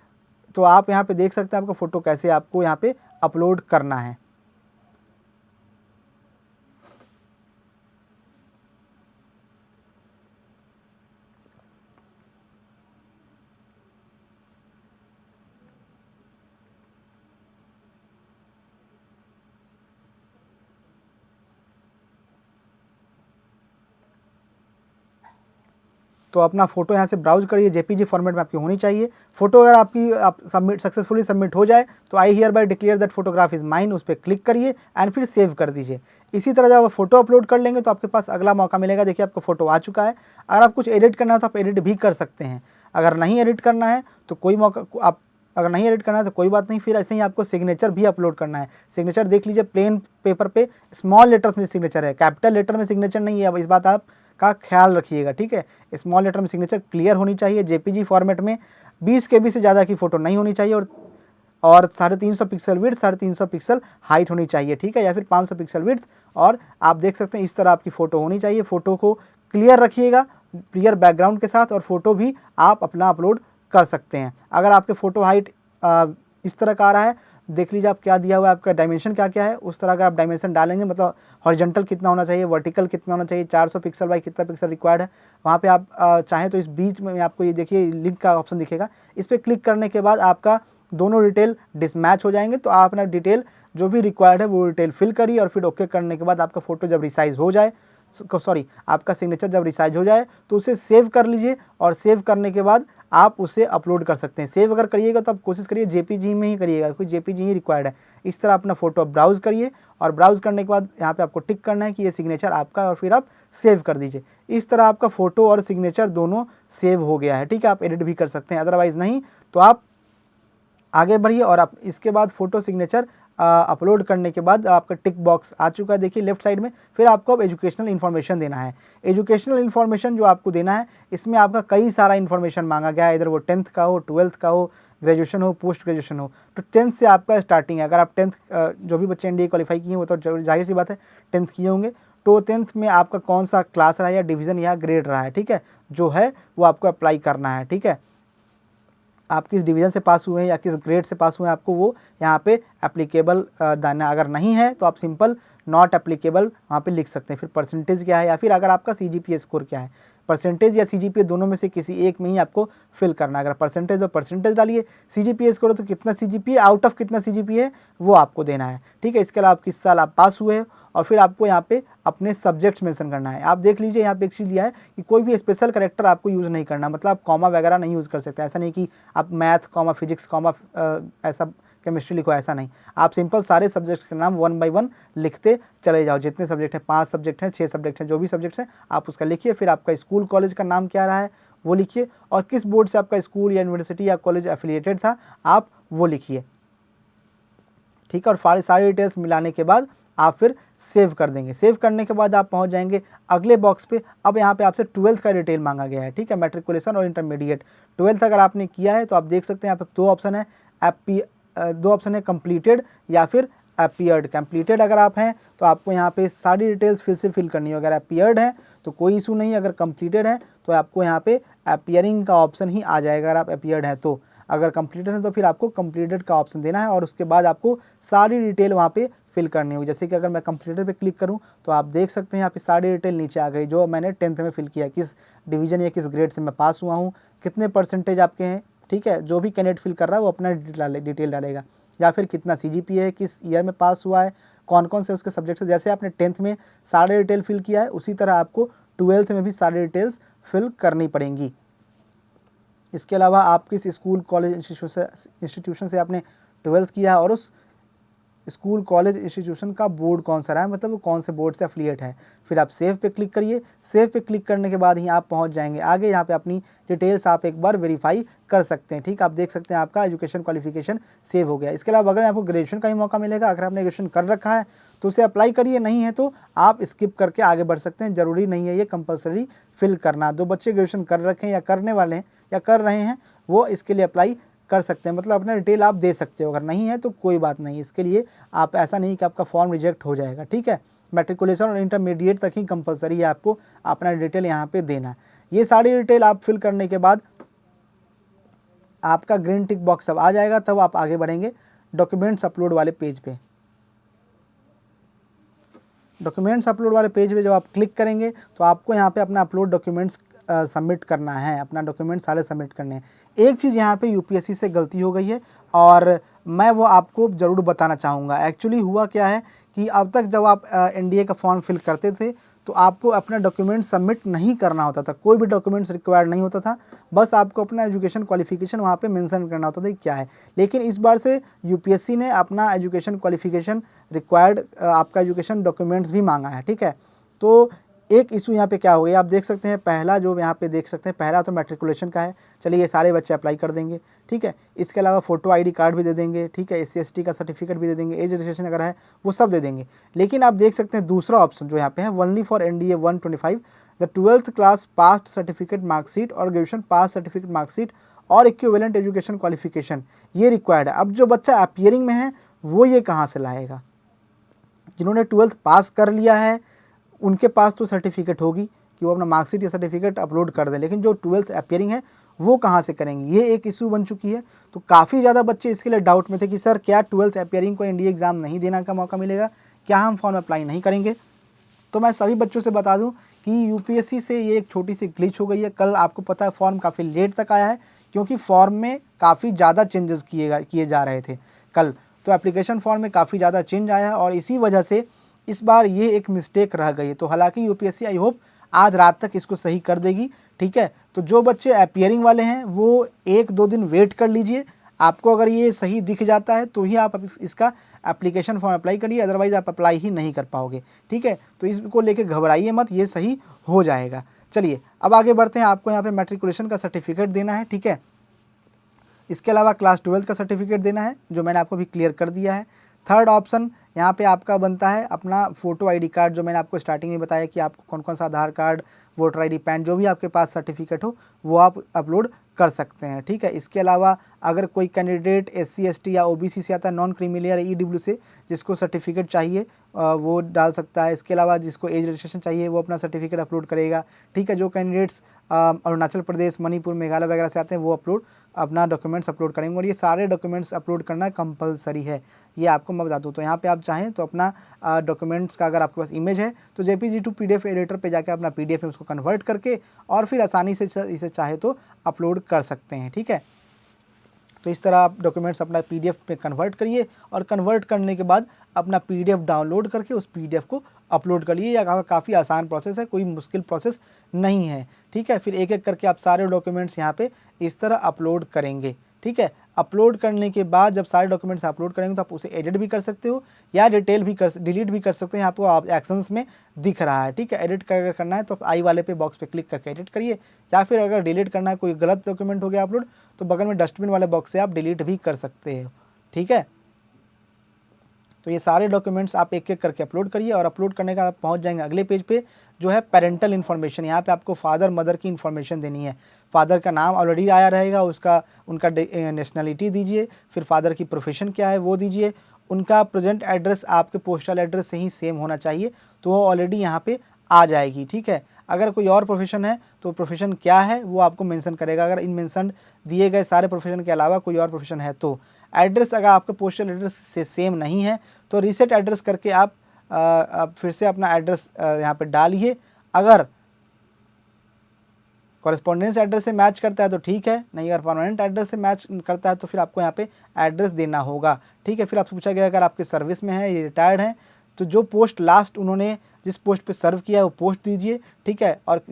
तो आप यहाँ पे देख सकते हैं आपका फ़ोटो कैसे आपको यहाँ पे अपलोड करना है। तो अपना फोटो यहाँ से ब्राउज करिए, JPG फॉर्मेट में आपकी होनी चाहिए। फोटो अगर आपकी सक्सेसफुली सबमिट हो जाए तो I hear bye declare that photograph is mine, उस पर क्लिक करिए एंड फिर सेव कर दीजिए। इसी तरह जब आप फोटो अपलोड कर लेंगे तो आपके पास अगला मौका मिलेगा। देखिए आपका फोटो आ चुका है। अगर आप कुछ एडिट करना है तो आप एडिट भी कर सकते हैं। अगर नहीं एडिट करना है तो कोई मौका, आप अगर नहीं एडिट करना है तो कोई बात नहीं, फिर ऐसे ही आपको सिग्नेचर भी अपलोड करना है। सिग्नेचर देख लीजिए, प्लेन पेपर पे स्मॉल लेटर्स में सिग्नेचर है, कैपिटल लेटर में सिग्नेचर नहीं है। अब इस बात आप का ख्याल रखिएगा, ठीक है। स्मॉल लेटर में सिग्नेचर क्लियर होनी चाहिए। JPG फॉर्मेट में 20 KB से ज़्यादा की फ़ोटो नहीं होनी चाहिए, और 350 पिक्सल विड्थ 350 पिक्सल हाइट होनी चाहिए, ठीक है, या फिर 500 पिक्सल विड्थ। और आप देख सकते हैं इस तरह आपकी फ़ोटो होनी चाहिए। फ़ोटो को क्लियर रखिएगा, क्लियर बैकग्राउंड के साथ, और फ़ोटो भी आप अपना अपलोड कर सकते हैं। अगर आपके फ़ोटो हाइट इस तरह का आ रहा है, देख लीजिए आप क्या दिया हुआ है, आपका डायमेंशन क्या क्या है, उस तरह का आप डायमेंशन डालेंगे। मतलब हॉरिजॉन्टल कितना होना चाहिए, वर्टिकल कितना होना चाहिए, 400 पिक्सल बाई कितना पिक्सल रिक्वायर्ड है, वहाँ पे आप चाहें तो इस बीच में आपको ये देखिए लिंक का ऑप्शन दिखेगा, इस पर क्लिक करने के बाद आपका दोनों डिटेल डिसमैच हो जाएंगे। तो आप अपना डिटेल जो भी रिक्वायर्ड है वो डिटेल फिल करिए, और फिर ओके करने के बाद आपका फ़ोटो जब रिसाइज हो जाए, आपका सिग्नेचर जब रिसाइज हो जाए तो उसे सेव कर लीजिए, और सेव करने के बाद आप उसे अपलोड कर सकते हैं। सेव अगर करिएगा तो आप कोशिश करिए जेपीजी में ही करिएगा, क्योंकि जेपीजी ही रिक्वायर्ड है। इस तरह अपना फ़ोटो ब्राउज़ करिए और ब्राउज़ करने के बाद यहाँ पे आपको टिक करना है कि ये सिग्नेचर आपका है और फिर आप सेव कर दीजिए। इस तरह आपका फ़ोटो और सिग्नेचर दोनों सेव हो गया है, ठीक है। आप एडिट भी कर सकते हैं, अदरवाइज़ नहीं तो आप आगे बढ़िए और आप इसके बाद फ़ोटो सिग्नेचर अपलोड करने के बाद आपका टिक बॉक्स आ चुका है, देखिए लेफ्ट साइड में। फिर आपको अब एजुकेशनल इन्फॉर्मेशन देना है। एजुकेशनल इन्फॉर्मेशन जो आपको देना है, इसमें आपका कई सारा इन्फॉर्मेशन मांगा गया है, इधर वो 10th का हो, 12th का हो, ग्रेजुएशन हो, पोस्ट ग्रेजुएशन हो। तो 10th से आपका स्टार्टिंग है। अगर आप 10th जो भी बच्चे एनडीए क्वालिफाई किए हैं वो तो जाहिर सी बात है 10th किए होंगे। तो 10th में आपका कौन सा क्लास रहा है या डिवीज़न या ग्रेड रहा है, ठीक है, जो है वो आपको अप्लाई करना है, ठीक है। आप किस डिवीज़न से पास हुए हैं या किस ग्रेड से पास हुए हैं, आपको वो यहाँ पे एप्लीकेबल देना। अगर नहीं है तो आप सिंपल नॉट एप्लीकेबल वहाँ पे लिख सकते हैं। फिर परसेंटेज क्या है, या फिर अगर आपका सीजीपीए स्कोर क्या है। परसेंटेज या सीजीपीए दोनों में से किसी एक में ही आपको फिल करना है। अगर परसेंटेज तो परसेंटेज डालिए, सीजीपीए स्कोर तो कितना सीजीपीए, आउट ऑफ कितना सीजीपीए है वो आपको देना है, ठीक है। इसके अलावा आप किस साल आप पास हुए हैं और फिर आपको यहाँ पे अपने सब्जेक्ट्स मेंशन करना है। आप देख लीजिए यहाँ पे एक चीज़ दिया है कि कोई भी स्पेशल कैरेक्टर आपको यूज़ नहीं करना, मतलब आप कॉमा वगैरह नहीं यूज़ कर सकते। ऐसा नहीं कि आप मैथ कॉमा फिजिक्स कॉमा ऐसा केमिस्ट्री लिखो, ऐसा नहीं। आप सिंपल सारे सब्जेक्ट के नाम 1 बाय 1 लिखते चले जाओ। जितने सब्जेक्ट हैं, 5 सब्जेक्ट हैं, 6 सब्जेक्ट हैं, जो भी सब्जेक्ट्स हैं आप उसका लिखिए। फिर आपका स्कूल कॉलेज का नाम क्या रहा है वो लिखिए, और किस बोर्ड से आपका स्कूल या यूनिवर्सिटी या कॉलेज एफिलिएटेड था आप वो लिखिए, ठीक है। और सारी डिटेल्स मिलाने के बाद आप फिर सेव कर देंगे। सेव करने के बाद आप पहुंच जाएंगे अगले बॉक्स पे। अब यहाँ पे आपसे 12th का डिटेल मांगा गया है, ठीक है, मैट्रिकुलेशन और इंटरमीडिएट। 12th अगर आपने किया है तो आप देख सकते हैं यहाँ पे दो ऑप्शन है, कंप्लीटेड या फिर अपीयर्ड। कंप्लीटेड अगर आप हैं तो आपको यहाँ पे सारी डिटेल्स फिर से फिल करनी है। अगर अपीयर्ड है तो कोई इशू नहीं है, अगर कंप्लीटेड है तो आपको यहाँ पे अपीयरिंग का ऑप्शन ही आ जाएगा। अगर आप अपीयर्ड है तो, अगर कंप्लीटेड है तो फिर आपको कंप्लीटेड का ऑप्शन देना है और उसके बाद आपको सारी डिटेल वहाँ पे फिल करनी होगी। जैसे कि अगर मैं कंप्लीटेड पे क्लिक करूँ तो आप देख सकते हैं यहाँ पे सारी डिटेल नीचे आ गई जो मैंने 10th में फिल किया, किस डिवीज़न या किस ग्रेड से मैं पास हुआ हूँ, कितने परसेंटेज आपके हैं, ठीक है। जो भी कैंडिडेट फिल कर रहा है वो अपना डिटेल डालेगा, या फिर कितना सीजीपीए है, किस ईयर में पास हुआ है, कौन कौन से उसके सब्जेक्ट है। जैसे आपने 10th में सारे डिटेल फिल किया है उसी तरह आपको 12th में भी सारी डिटेल्स फिल करनी पड़ेंगी। इसके अलावा आप किस स्कूल कॉलेज इंस्टीट्यूशन से आपने 12th किया है और उस स्कूल कॉलेज इंस्टीट्यूशन का बोर्ड कौन सा रहा है, मतलब वो कौन से बोर्ड से एफिलिएट है। फिर आप सेव पे क्लिक करिए। सेव पे क्लिक करने के बाद ही आप पहुंच जाएंगे आगे। यहाँ पे अपनी डिटेल्स आप एक बार वेरीफाई कर सकते हैं, ठीक। आप देख सकते हैं आपका एजुकेशन क्वालिफिकेशन सेव हो गया। इसके अलावा अगर आपको ग्रेजुएशन का ही मौका मिलेगा, अगर आपने ग्रेजुएशन कर रखा है तो उसे अप्लाई करिए, नहीं है तो आप स्किप करके आगे बढ़ सकते हैं। ज़रूरी नहीं है ये कंपलसरी फिल करना। जो बच्चे ग्रेजुएशन कर रखे हैं या करने वाले हैं या कर रहे हैं वो इसके लिए अप्लाई कर सकते हैं, मतलब अपना डिटेल आप दे सकते हो। अगर नहीं है तो कोई बात नहीं, इसके लिए आप ऐसा नहीं कि आपका फॉर्म रिजेक्ट हो जाएगा, ठीक है। मैट्रिकुलेशन और इंटरमीडिएट तक ही कंपलसरी है आपको अपना डिटेल यहाँ पे देना। ये सारी डिटेल आप फिल करने के बाद आपका ग्रीन टिक बॉक्स अब आ जाएगा, तब आप आगे बढ़ेंगे डॉक्यूमेंट्स अपलोड वाले पेज पे। डॉक्यूमेंट्स अपलोड वाले पेज पे जब आप क्लिक करेंगे तो आपको यहाँ पे अपना अपलोड डॉक्यूमेंट्स सबमिट करना है, अपना डॉक्यूमेंट सारे सबमिट करने हैं। एक चीज़ यहाँ पे यूपीएससी से गलती हो गई है और मैं वो आपको ज़रूर बताना चाहूँगा। एक्चुअली हुआ क्या है कि अब तक जब आप एनडीए का फॉर्म फिल करते थे तो आपको अपना डॉक्यूमेंट सबमिट नहीं करना होता था, कोई भी डॉक्यूमेंट्स रिक्वायर्ड नहीं होता था, बस आपको अपना एजुकेशन क्वालिफिकेशन वहाँ पे मेंशन करना होता था कि क्या है। लेकिन इस बार से यूपीएससी ने अपना एजुकेशन क्वालिफिकेशन रिक्वायर्ड आपका एजुकेशन डॉक्यूमेंट्स भी मांगा है, ठीक है। तो एक इशू यहाँ पे क्या हो गया आप देख सकते हैं। पहला जो यहाँ पे देख सकते हैं, पहला तो मैट्रिकुलेशन का है, चलिए ये सारे बच्चे अप्लाई कर देंगे, ठीक है। इसके अलावा फ़ोटो आईडी कार्ड भी दे देंगे, ठीक है, SC ST का सर्टिफिकेट भी दे देंगे, एज रजिस्ट्रेशन अगर है वो सब दे देंगे। लेकिन आप देख सकते हैं दूसरा ऑप्शन जो यहाँ पे है, only for NDA 125 the 12th class pass certificate marksheet और ग्रेजुएशन पास सर्टिफिकेट मार्कशीट और इक्विवेलेंट एजुकेशन क्वालिफिकेशन ये रिक्वायर्ड है। अब जो बच्चा अपीयरिंग में है वो ये कहाँ से लाएगा? जिन्होंने 12th पास कर लिया है उनके पास तो सर्टिफिकेट होगी कि वो अपना मार्कशीट या सर्टिफिकेट अपलोड कर दें, लेकिन जो 12th अपीयरिंग है वो कहाँ से करेंगे, ये एक इशू बन चुकी है। तो काफ़ी ज़्यादा बच्चे इसके लिए डाउट में थे कि सर क्या 12th अपीयरिंग को NDA एग्ज़ाम नहीं देने का मौका मिलेगा, क्या हम फॉर्म अप्लाई नहीं करेंगे? तो मैं सभी बच्चों से बता दूं कि यूपीएससी से ये एक छोटी सी ग्लिच हो गई है। कल आपको पता है फॉर्म काफ़ी लेट तक आया है क्योंकि फॉर्म में काफ़ी ज़्यादा चेंजेस किए जा रहे थे कल, तो एप्लीकेशन फॉर्म में काफ़ी ज़्यादा चेंज आया है और इसी वजह से इस बार ये एक मिस्टेक रह गई है। तो हालांकि यूपीएससी आई होप आज रात तक इसको सही कर देगी, ठीक है। तो जो बच्चे अपियरिंग वाले हैं वो 1-2 दिन वेट कर लीजिए, आपको अगर ये सही दिख जाता है तो ही आप इसका एप्लीकेशन फॉर्म अप्लाई करिए, अदरवाइज़ आप अप्लाई ही नहीं कर पाओगे, ठीक है। तो इसको लेके घबराइए मत, ये सही हो जाएगा। चलिए अब आगे बढ़ते हैं। आपको यहाँ पे मैट्रिकुलेशन का सर्टिफिकेट देना है, ठीक है। इसके अलावा क्लास 12 का सर्टिफिकेट देना है, जो मैंने आपको भी क्लियर कर दिया है। थर्ड ऑप्शन यहाँ पे आपका बनता है अपना फ़ोटो आईडी कार्ड, जो मैंने आपको स्टार्टिंग में बताया कि आपको कौन कौन सा आधार कार्ड, वोटर आईडी, पैन, जो भी आपके पास सर्टिफिकेट हो वो आप अपलोड कर सकते हैं, ठीक है। इसके अलावा अगर कोई कैंडिडेट SC ST या OBC से आता है, नॉन क्रीमी या EW से, जिसको सर्टिफिकेट चाहिए वो डाल सकता है। इसके अलावा जिसको एज रजिस्ट्रेशन चाहिए वो अपना सर्टिफिकेट अपलोड करेगा, ठीक है। जो कैंडिडेट्स अरुणाचल प्रदेश, मणिपुर, मेघालय वगैरह से आते हैं वो अपना डॉक्यूमेंट्स अपलोड करेंगे, और ये सारे डॉक्यूमेंट्स अपलोड करना कंपलसरी है, ये आपको मैं बता दूँ। तो यहाँ पे आप चाहें तो अपना डॉक्यूमेंट्स का अगर आपके पास इमेज है तो JPG टू PDF एडिटर पे जाकर अपना PDF में उसको कन्वर्ट करके और फिर आसानी से इसे चाहे तो अपलोड कर सकते हैं, ठीक है। तो इस तरह आप डॉक्यूमेंट्स अपना PDF पे कन्वर्ट करिए, और कन्वर्ट करने के बाद अपना PDF डाउनलोड करके उस PDF को अपलोड करिए। यह काफ़ी आसान प्रोसेस है, कोई मुश्किल प्रोसेस नहीं है, ठीक है। फिर एक एक करके आप सारे डॉक्यूमेंट्स यहाँ पे इस तरह अपलोड करेंगे, ठीक है। अपलोड करने के बाद जब सारे डॉक्यूमेंट्स अपलोड करेंगे तो आप उसे एडिट भी कर सकते हो या डिलीट भी कर सकते हो। यहाँ आपको एक्शंस में दिख रहा है, ठीक है। एडिट करना है तो आई वाले पे बॉक्स पे क्लिक करके एडिट करिए, या फिर अगर डिलीट करना है, कोई गलत डॉक्यूमेंट हो गया अपलोड, तो बगल में डस्टबिन वाले बॉक्स से आप डिलीट भी कर सकते हो, ठीक है। तो ये सारे डॉक्यूमेंट्स आप एक एक करके अपलोड करिए, और अपलोड करने का आप पहुंच जाएंगे अगले पेज पे, जो है पेरेंटल इन्फॉर्मेशन। यहाँ पे आपको फादर मदर की इन्फॉर्मेशन देनी है। फादर का नाम ऑलरेडी आया रहेगा, उनका नेशनलिटी दीजिए, फिर फादर की प्रोफेशन क्या है वो दीजिए, उनका प्रेजेंट एड्रेस आपके पोस्टल एड्रेस से ही सेम होना चाहिए, तो वो ऑलरेडी यहाँ पे आ जाएगी, ठीक है। अगर कोई और प्रोफेशन है तो प्रोफेशन क्या है वो आपको मेंशन करेगा। अगर इन मेंशन दिए गए सारे प्रोफेशन के अलावा कोई और प्रोफेशन है तो एड्रेस अगर आपके पोस्टल एड्रेस से सेम नहीं है तो रीसेट एड्रेस करके आप फिर से अपना एड्रेस यहाँ पे डालिए। अगर कॉरेस्पॉन्डेंस एड्रेस से मैच करता है तो ठीक है, नहीं अगर परमानेंट एड्रेस से मैच करता है तो फिर आपको यहाँ पे एड्रेस देना होगा, ठीक है। फिर आपसे पूछा गया अगर आपके सर्विस में है, ये रिटायर्ड हैं, तो जो पोस्ट लास्ट उन्होंने जिस पोस्ट पे सर्व किया है वो पोस्ट दीजिए, ठीक है। और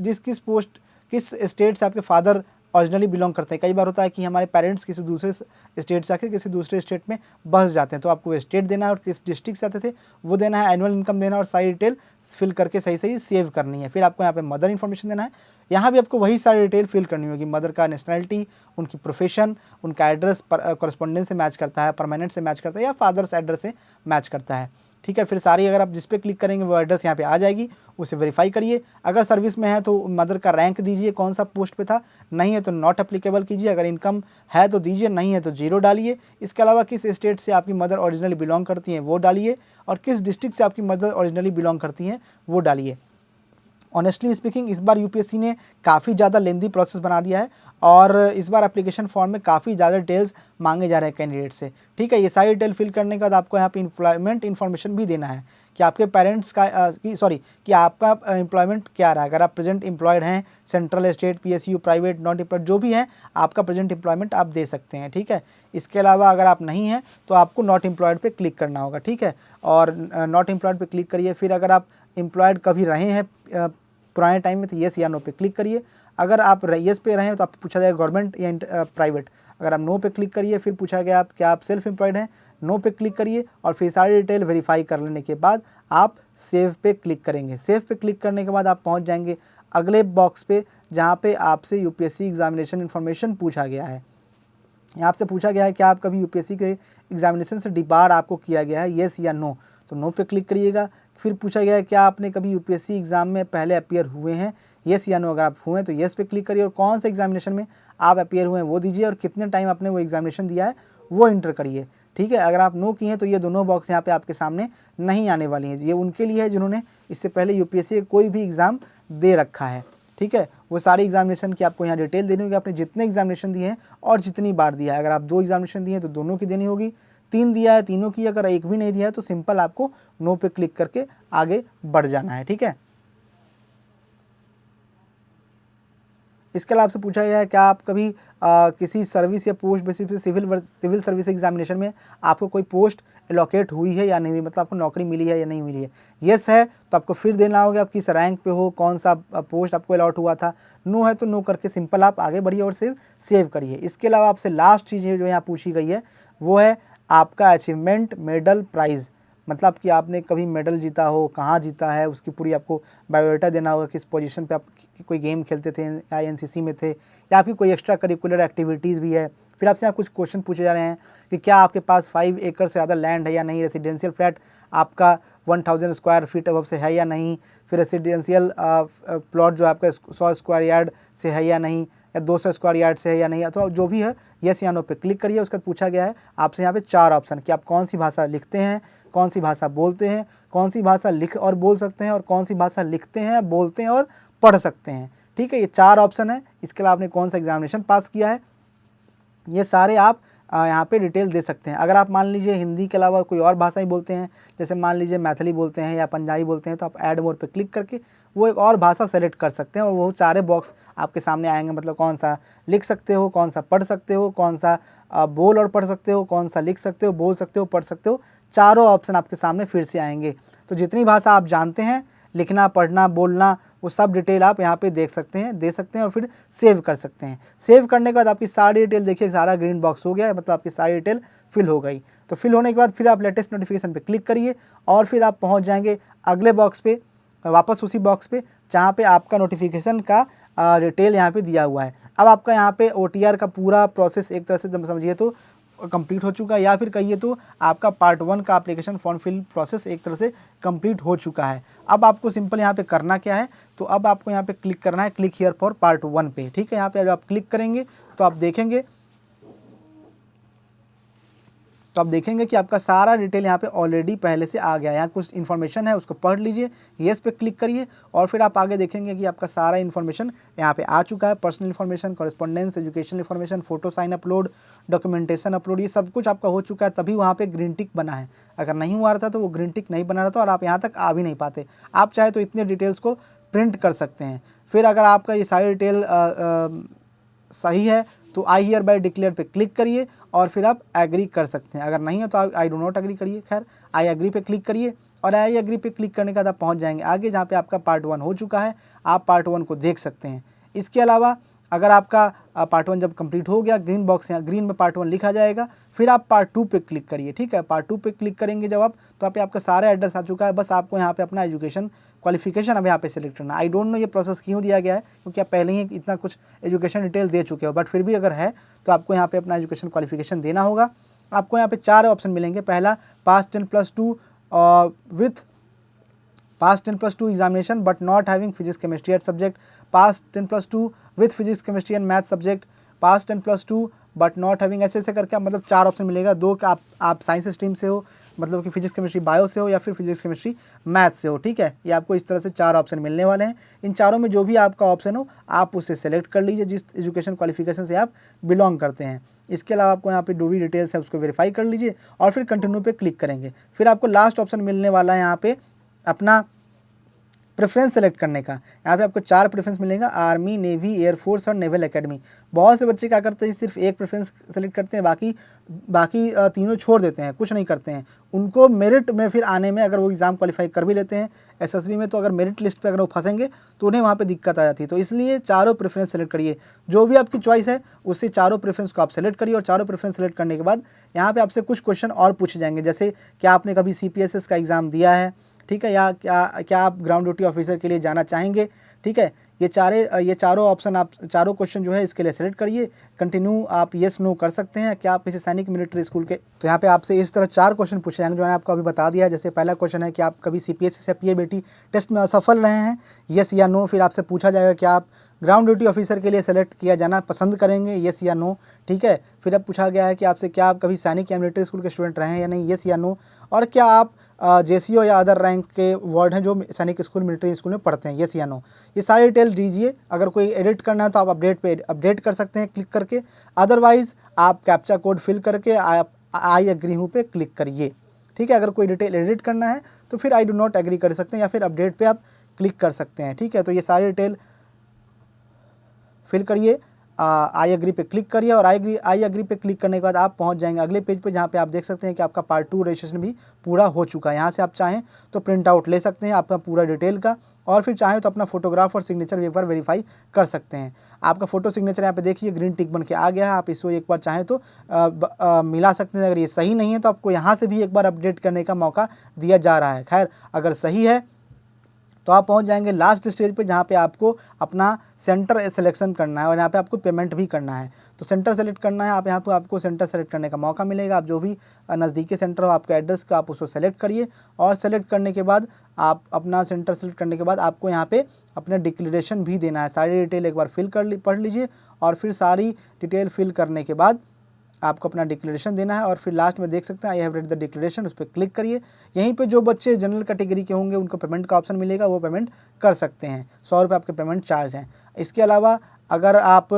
किस स्टेट से आपके फादर ओरिजिनली बिलोंग करते हैं। कई बार होता है कि हमारे पेरेंट्स किसी दूसरे स्टेट से आकर किसी दूसरे स्टेट में बस जाते हैं, तो आपको स्टेट देना है और किस डिस्ट्रिक्ट से आते थे वो देना है, एनुअल इनकम देना और सारी डिटेल फिल करके सही सही सेव करनी है। फिर आपको यहाँ पे मदर इन्फॉर्मेशन देना है, यहाँ भी आपको वही सारी डिटेल फिल करनी होगी। मदर का नेशनलिटी, उनकी प्रोफेशन, उनका एड्रेस कॉरेस्पॉन्डेंस से मैच करता है, परमानेंट से मैच करता है या फादर्स एड्रेस से मैच करता है, ठीक है। फिर सारी अगर आप जिस पे क्लिक करेंगे वो एड्रेस यहाँ पे आ जाएगी, उसे वेरीफाई करिए। अगर सर्विस में है तो मदर का रैंक दीजिए, कौन सा पोस्ट पे था, नहीं है तो नॉट एप्लीकेबल कीजिए। अगर इनकम है तो दीजिए, नहीं है तो 0 डालिए। इसके अलावा किस स्टेट से आपकी मदर ओरिजिनली बिलोंग करती हैं वो डालिए, और किस डिस्ट्रिक्ट से आपकी मदर ओरिजिनली बिलोंग करती हैं वो डालिए। ऑनेस्टली स्पीकिंग इस बार यूपीएससी ने काफ़ी ज़्यादा लेंदी प्रोसेस बना दिया है, और इस बार एप्लीकेशन फॉर्म में काफ़ी ज़्यादा डिटेल्स मांगे जा रहे हैं कैंडिडेट से, ठीक है। ये सारी डिटेल फिल करने के बाद आपको यहाँ पे एम्प्लॉयमेंट इन्फॉर्मेशन भी देना है कि आपके पेरेंट्स का कि आपका एम्प्लॉयमेंट क्या रहा है। अगर आप प्रेजेंट एम्प्लॉयड हैं, central, state, PSU, private, not employed, जो भी है आपका प्रेजेंट एम्प्लॉयमेंट आप दे सकते हैं, ठीक है। इसके अलावा अगर आप नहीं हैं तो आपको नॉट एम्प्लॉयड पे क्लिक करना होगा, ठीक है। और नॉट एम्प्लॉयड पे क्लिक करिए। फिर अगर आप एम्प्लॉयड कभी रहे हैं पुराने टाइम में तो येस या नो पे क्लिक करिए। अगर आप येस पे रहे हैं तो आपको पूछा जाएगा गवर्नमेंट या प्राइवेट, अगर आप नो पे क्लिक करिए। फिर पूछा गया आप क्या आप सेल्फ एम्प्लॉयड हैं, नो पे क्लिक करिए, और फिर सारी डिटेल वेरीफाई कर लेने के बाद आप सेव पे क्लिक करेंगे। सेव पे क्लिक करने के बाद आप पहुंच जाएंगे अगले बॉक्स पे, जहां पे आपसे यूपीएससी एग्जामिनेशन इन्फॉर्मेशन पूछा गया है। यहाँ आपसे पूछा गया है कि आप कभी यूपीएससी के एग्जामिनेशन से डिबार आपको किया गया है, येस या नो, तो नो पे क्लिक करिएगा। फिर पूछा गया है क्या आपने कभी यूपीएससी एग्जाम में पहले अपियर हुए हैं, येस या नो, अगर आप हुए हैं तो येस पे क्लिक करिए, और कौन से एग्जामिनेशन में आप अपियर हुए हैं वो दीजिए, और कितने टाइम आपने वो एग्जामिनेशन दिया है वो इंटर करिए, ठीक है। अगर आप नो किए हैं तो ये दोनों बॉक्स यहाँ पे आपके सामने नहीं आने वाली हैं, ये उनके लिए है जिन्होंने इससे पहले यूपीएससी का कोई भी एग्ज़ाम दे रखा है, ठीक है। वो सारी एग्जामिनेशन की आपको यहाँ डिटेल देनी होगी, आपने जितने एग्जामिनेशन दिए हैं और जितनी बार दिया है। अगर आप 2 एग्जामिनेशन दिए हैं तो दोनों की देनी होगी, 3 दिया है तीनों की, अगर एक भी नहीं दिया है तो सिंपल आपको नो पे क्लिक करके आगे बढ़ जाना है, ठीक है। इसके अलावा आपसे पूछा गया है क्या आप कभी किसी सर्विस या पोस्ट बेसिस पे सिविल सर्विस एग्जामिनेशन में आपको कोई पोस्ट एलोकेट हुई है या नहीं हुई, मतलब आपको नौकरी मिली है या नहीं मिली है। येस है तो आपको फिर देना होगा आप किस रैंक पे हो, कौन सा पोस्ट आपको अलॉट हुआ था। नो है तो नो करके सिंपल आप आगे बढ़िए और सिर्फ सेव करिए। इसके अलावा आपसे लास्ट चीज़ जो यहाँ पूछी गई है वो है आपका अचीवमेंट, मेडल, प्राइज़, मतलब कि आपने कभी मेडल जीता हो, कहाँ जीता है, उसकी पूरी आपको बायोडाटा देना होगा, किस पोजीशन पे आप कोई गेम खेलते थे या एनसीसी में थे, या आपकी कोई एक्स्ट्रा करिकुलर एक्टिविटीज़ भी है। फिर आपसे कुछ क्वेश्चन पूछे जा रहे हैं कि क्या आपके पास 5 एकड़ से ज़्यादा लैंड है या नहीं, रेसिडेंशियल फ्लैट आपका 1000 स्क्वायर फीट अबव से है या नहीं, फिर रेसिडेंशियल प्लॉट जो आपका 100 स्क्वायर यार्ड से है या नहीं, या 200 स्क्वायर यार्ड से है या नहीं, अथवा जो भी है येस या नो पे क्लिक करिए। उसके बाद पूछा गया है आपसे यहाँ पे 4 ऑप्शन कि आप कौन सी भाषा लिखते हैं, कौन सी भाषा बोलते हैं, कौन सी भाषा लिख और बोल सकते हैं, और कौन सी भाषा लिखते हैं, बोलते हैं और पढ़ सकते हैं। ठीक है, ये 4 ऑप्शन है। इसके अलावा आपने कौन सा एग्जामिनेशन पास किया है, ये सारे आप यहाँ पे डिटेल दे सकते हैं। अगर आप मान लीजिए हिंदी के अलावा कोई और भाषा ही बोलते हैं, जैसे मान लीजिए मैथिली बोलते हैं या पंजाबी बोलते हैं, तो आप ऐड मोर पे क्लिक करके वो एक और भाषा सेलेक्ट कर सकते हैं और वो सारे बॉक्स आपके सामने आएंगे। मतलब कौन सा लिख सकते हो, कौन सा पढ़ सकते हो, कौन सा बोल और पढ़ सकते हो, कौन सा लिख सकते हो, बोल सकते हो, पढ़ सकते हो, चारों ऑप्शन आपके सामने फिर से आएंगे। तो जितनी भाषा आप जानते हैं, लिखना, पढ़ना, बोलना, वो सब डिटेल आप यहाँ पे देख सकते हैं, दे सकते हैं और फिर सेव कर सकते हैं। सेव करने के बाद आपकी सारी डिटेल देखिए, सारा ग्रीन बॉक्स हो गया है, मतलब आपकी सारी डिटेल फिल हो गई। तो फिल होने के बाद फिर आप लेटेस्ट नोटिफिकेशन पे क्लिक करिए और फिर आप पहुँच जाएंगे अगले बॉक्स पे, वापस उसी बॉक्स पे जहाँ पे आपका नोटिफिकेशन का डिटेल यहाँ पे दिया हुआ है। अब आपका यहाँ पे OTR का पूरा प्रोसेस एक तरह से समझिए तो कंप्लीट हो चुका है, या फिर कहिए तो आपका पार्ट 1 का एप्लीकेशन फॉर्म फिल प्रोसेस एक तरह से कंप्लीट हो चुका है। अब आपको सिंपल यहाँ पे करना क्या है, तो अब आपको यहाँ पे क्लिक करना है क्लिक हियर फॉर पार्ट 1 पे। ठीक है, यहाँ पे जब आप क्लिक करेंगे तो आप देखेंगे कि आपका सारा डिटेल यहाँ पे ऑलरेडी पहले से आ गया है। यहाँ कुछ इन्फॉर्मेशन है, उसको पढ़ लीजिए, येस पे क्लिक करिए और फिर आप आगे देखेंगे कि आपका सारा इन्फॉर्मेशन यहाँ पे आ चुका है। Personal information, correspondence, educational information, photo sign upload, documentation upload, ये सब कुछ आपका हो चुका है, तभी वहाँ पे ग्रीन टिक बना है। अगर नहीं हुआ रहता तो वो ग्रीन टिक नहीं बना रहता और आप यहाँ तक आ भी नहीं पाते। आप चाहे तो इतने डिटेल्स को प्रिंट कर सकते हैं। फिर अगर आपका ये सारी डिटेल सही है तो आई हियर बाय डिक्लेयर पे क्लिक करिए और फिर आप एग्री कर सकते हैं। अगर नहीं है तो आई डो नॉट एग्री करिए। खैर, आई एग्री पे क्लिक करिए और आई एग्री पे क्लिक करने के बाद आप पहुंच जाएंगे आगे, जहां पे आपका पार्ट 1 हो चुका है। आप पार्ट 1 को देख सकते हैं। इसके अलावा अगर आपका पार्ट 1 जब कंप्लीट हो गया, ग्रीन बॉक्स यहाँ ग्रीन में पार्ट 1 लिखा जाएगा, फिर आप पार्ट 2 पे क्लिक करिए। ठीक है, पार्ट 2 पे क्लिक करेंगे जब आप, तो यहाँ पे आपका सारा एड्रेस आ चुका है। बस आपको यहाँ पे अपना एजुकेशन क्वालिफिकेशन अब यहाँ पे सेलेक्ट करना। आई डोंट नो ये प्रोसेस क्यों दिया गया है, क्योंकि आप पहले ही इतना कुछ एजुकेशन डिटेल दे चुके हो, बट फिर भी अगर है तो आपको यहाँ पे अपना एजुकेशन क्वालिफिकेशन देना होगा। आपको यहाँ पे 4 ऑप्शन मिलेंगे। पहला, pass 10+2 with pass 10+2 examination but not having physics chemistry at subject, pass 10+2 with physics chemistry and math subject, pass 10+2 but not having, ऐसे ऐसे करके मतलब 4 ऑप्शन मिलेगा। 2 का आप साइंस स्ट्रीम से हो, मतलब कि फिजिक्स केमिस्ट्री बायो से हो, या फिर फिजिक्स केमिस्ट्री मैथ से हो। ठीक है, ये आपको इस तरह से 4 ऑप्शन मिलने वाले हैं। इन चारों में जो भी आपका ऑप्शन हो आप उसे सेलेक्ट कर लीजिए, जिस एजुकेशन क्वालिफिकेशन से आप बिलोंग करते हैं। इसके अलावा आपको यहाँ पे जो भी डिटेल्स है उसको वेरीफाई कर लीजिए और फिर कंटिन्यू पे क्लिक करेंगे। फिर आपको लास्ट ऑप्शन मिलने वाला है यहाँ पे अपना प्रेफरेंस सेलेक्ट करने का। यहाँ पे आपको 4 प्रेफरेंस मिलेगा, आर्मी, नेवी, एयरफोर्स और नेवल एकेडमी। बहुत से बच्चे क्या करते हैं, सिर्फ एक प्रेफरेंस सेलेक्ट करते हैं, बाकी तीनों छोड़ देते हैं, कुछ नहीं करते हैं। उनको मेरिट में फिर आने में, अगर वो एग्ज़ाम क्वालिफाई कर भी लेते हैं एसएसबी में, तो अगर मेरिट लिस्ट पे अगर वो फंसेंगे तो उन्हें वहाँ पे दिक्कत आ जाती है। तो इसलिए चारों प्रेफरेंस सेलेक्ट करिए, जो भी आपकी चॉइस है उससे चारों प्रेफरेंस को आप सेलेक्ट करिए। और चारों प्रेफरेंस सेलेक्ट करने के बाद यहाँ पे आपसे कुछ क्वेश्चन और पूछे जाएंगे, जैसे क्या आपने कभी CPSS का एग्ज़ाम दिया है, ठीक है, या क्या आप ग्राउंड ड्यूटी ऑफिसर के लिए जाना चाहेंगे। ठीक है, ये चारों ऑप्शन, आप चारों क्वेश्चन जो है इसके लिए सेलेक्ट करिए। कंटिन्यू आप येस नो कर सकते हैं। क्या आप किसी सैनिक मिलिट्री स्कूल के, तो यहाँ पे आपसे इस तरह 4 क्वेश्चन पूछे जाएंगे जो मैंने आपको अभी बता दिया है। जैसे पहला क्वेश्चन है कि आप कभी CPSC या PABT टेस्ट में असफल रहे हैं, येस या नो। फिर आपसे पूछा जाएगा कि आप ग्राउंड ड्यूटी ऑफिसर के लिए सेलेक्ट किया जाना पसंद करेंगे, येस या नो। ठीक है, फिर अब पूछा गया है कि आपसे क्या आप कभी सैनिक या मिलिट्री स्कूल के स्टूडेंट रहे हैं या नहीं, येस या नो। और क्या आप JCO या अदर रैंक के वार्ड हैं जो सैनिक स्कूल, मिलिट्री स्कूल में पढ़ते हैं, येस या नो। ये सारी डिटेल दीजिए। अगर कोई एडिट करना है तो आप अपडेट पे अपडेट कर सकते हैं क्लिक करके, अदरवाइज़ आप कैप्चा कोड फिल करके आप आई एग्री हूँ पे क्लिक करिए। ठीक है, अगर कोई डिटेल एडिट करना है तो फिर आई डू नॉट एग्री कर सकते हैं या फिर अपडेट पे आप क्लिक कर सकते हैं। ठीक है, तो ये सारी डिटेल फिल करिए आई एग्री पे क्लिक करिए और आई एग्री पे क्लिक करने के बाद आप पहुंच जाएंगे अगले पेज पे, जहां पे आप देख सकते हैं कि आपका पार्ट 2 रजिस्ट्रेशन भी पूरा हो चुका है। यहाँ से आप चाहें तो प्रिंट आउट ले सकते हैं आपका पूरा डिटेल का, और फिर चाहें तो अपना फोटोग्राफ और सिग्नेचर एक बार वेरीफाई कर सकते हैं। आपका फोटो सिग्नेचर यहाँ पे देखिए ग्रीन टिक बन के आ गया है, आप इसको एक बार चाहें तो मिला सकते हैं। अगर ये सही नहीं है तो आपको यहाँ से भी एक बार अपडेट करने का मौका दिया जा रहा है। खैर अगर सही है तो आप पहुंच जाएंगे लास्ट स्टेज पे, जहाँ पे आपको अपना सेंटर सिलेक्शन करना है और यहाँ पे आपको पेमेंट भी करना है। तो सेंटर सेलेक्ट करना है, आप यहाँ पे आपको सेंटर सेलेक्ट करने का मौका मिलेगा। आप जो भी नज़दीकी सेंटर हो आपके एड्रेस का, आप उसको सेलेक्ट करिए और सेलेक्ट करने के बाद आप अपना सेंटर सेलेक्ट करने के बाद आपको यहाँ पे अपना डिक्लेरेशन भी देना है। सारी डिटेल एक बार पढ़ लीजिए और फिर सारी डिटेल फिल करने के बाद आपको अपना डिक्लेरेशन देना है। और फिर लास्ट में देख सकते हैं I have read the declaration, उस पर क्लिक करिए। यहीं पे जो बच्चे जनरल कैटेगरी के होंगे उनको पेमेंट का ऑप्शन मिलेगा, वो पेमेंट कर सकते हैं। 100 रुपये आपके पेमेंट चार्ज हैं। इसके अलावा अगर आप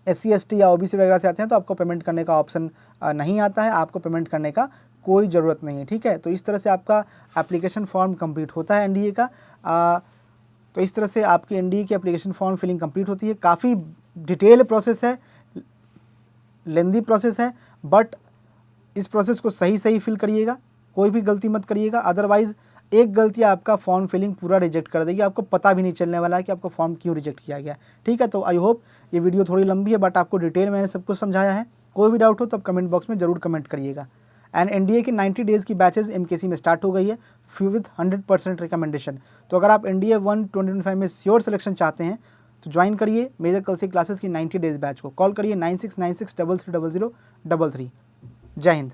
SC ST या OBC वगैरह से आते हैं तो आपको पेमेंट करने का ऑप्शन नहीं आता है, आपको पेमेंट करने का कोई ज़रूरत नहीं है। ठीक है, तो इस तरह से आपका एप्लीकेशन फॉर्म कंप्लीट होता है NDA का। तो इस तरह से आपकी NDA की एप्लीकेशन फॉर्म फिलिंग कंप्लीट होती है। काफ़ी डिटेल प्रोसेस है, लेंदी प्रोसेस है, बट इस प्रोसेस को सही फिल करिएगा, कोई भी गलती मत करिएगा, अदरवाइज़ एक गलती आपका फॉर्म फिलिंग पूरा रिजेक्ट कर देगी, आपको पता भी नहीं चलने वाला है कि आपका फॉर्म क्यों रिजेक्ट किया गया। ठीक है, तो आई होप ये वीडियो थोड़ी लंबी है बट आपको डिटेल मैंने सब कुछ समझाया है। कोई भी डाउट हो तो आप कमेंट बॉक्स में ज़रूर कमेंट करिएगा। एंड NDA की 90 डेज़ की बैचेज़ MKC में स्टार्ट हो गई है, फ्यू विथ 100% रिकमेंडेशन। तो अगर आप NDA 1 2025 में श्योर सिलेक्शन चाहते हैं तो ज्वाइन करिए मेजर कलसी क्लासेस की 90 डेज़ बैच को। कॉल करिए 9696330033। जय हिंद।